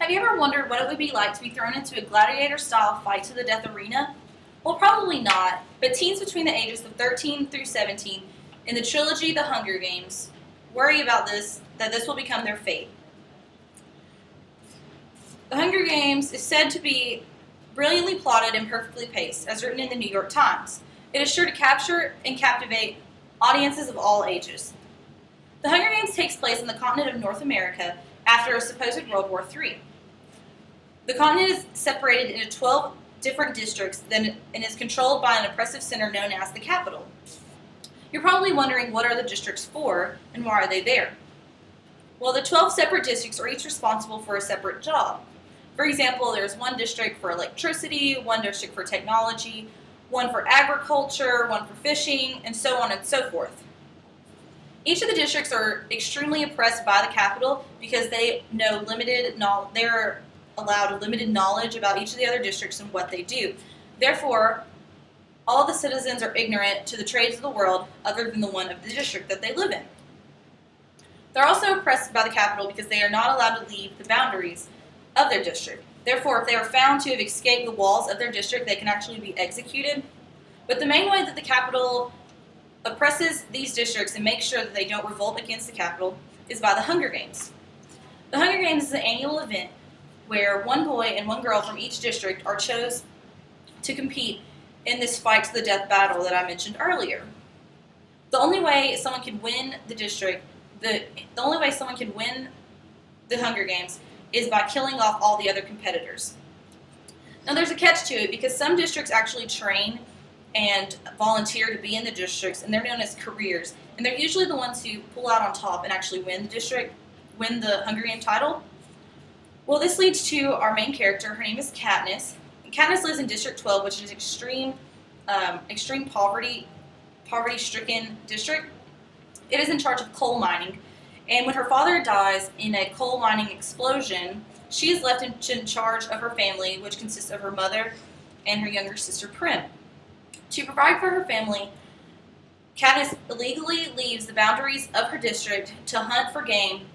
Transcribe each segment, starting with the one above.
Have you ever wondered what it would be like to be thrown into a gladiator-style fight-to-the-death arena? Well, probably not, but teens between the ages of 13 through 17 in the trilogy The Hunger Games worry about that this will become their fate. The Hunger Games is said to be brilliantly plotted and perfectly paced, as written in the New York Times. It is sure to capture and captivate audiences of all ages. The Hunger Games takes place on the continent of North America after a supposed World War III. The continent is separated into 12 different districts and is controlled by an oppressive center known as the capital. You're probably wondering, what are the districts for and why are they there? Well, the 12 separate districts are each responsible for a separate job. For example, there's one district for electricity, one district for technology, one for agriculture, one for fishing, and so on and so forth. Each of the districts are extremely oppressed by the capital because they're allowed limited knowledge about each of the other districts and what they do. Therefore, all the citizens are ignorant to the trades of the world other than the one of the district that they live in. They're also oppressed by the capital because they are not allowed to leave the boundaries of their district. Therefore, if they are found to have escaped the walls of their district, they can actually be executed. But the main way that the capital oppresses these districts and makes sure that they don't revolt against the capital is by the Hunger Games. The Hunger Games is an annual event where one boy and one girl from each district are chosen to compete in this fight-to-the-death battle that I mentioned earlier. The only way someone can win the only way someone can win the Hunger Games is by killing off all the other competitors. Now, there's a catch to it because some districts actually train and volunteer to be in the districts, and they're known as careers. And they're usually the ones who pull out on top and actually win the Hunger Game title. Well, this leads to our main character. Her name is Katniss. And Katniss lives in District 12, which is extreme poverty-stricken district. It is in charge of coal mining. And when her father dies in a coal mining explosion, she is left in charge of her family, which consists of her mother and her younger sister, Prim. To provide for her family, Katniss illegally leaves the boundaries of her district to hunt for game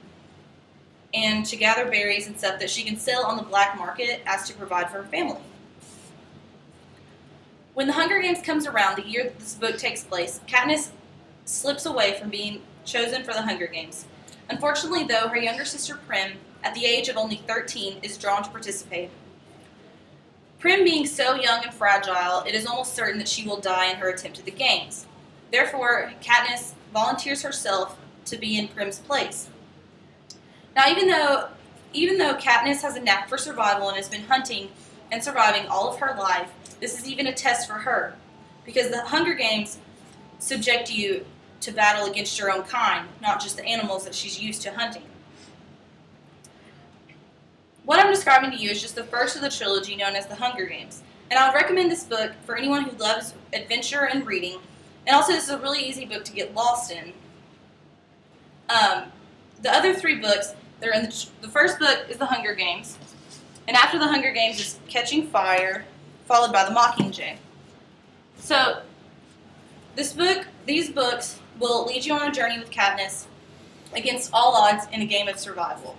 and to gather berries and stuff that she can sell on the black market as to provide for her family. When the Hunger Games comes around, the year that this book takes place, Katniss slips away from being chosen for the Hunger Games. Unfortunately, though, her younger sister Prim, at the age of only 13, is drawn to participate. Prim being so young and fragile, it is almost certain that she will die in her attempt at the games. Therefore, Katniss volunteers herself to be in Prim's place. Now, even though Katniss has a knack for survival and has been hunting and surviving all of her life, this is even a test for her, because the Hunger Games subject you to battle against your own kind, not just the animals that she's used to hunting. What I'm describing to you is just the first of the trilogy known as The Hunger Games, and I would recommend this book for anyone who loves adventure and reading, and also this is a really easy book to get lost in. The other three books, they're in the first book is The Hunger Games, and after The Hunger Games is Catching Fire, followed by The Mockingjay. So these books will lead you on a journey with Katniss against all odds in a game of survival.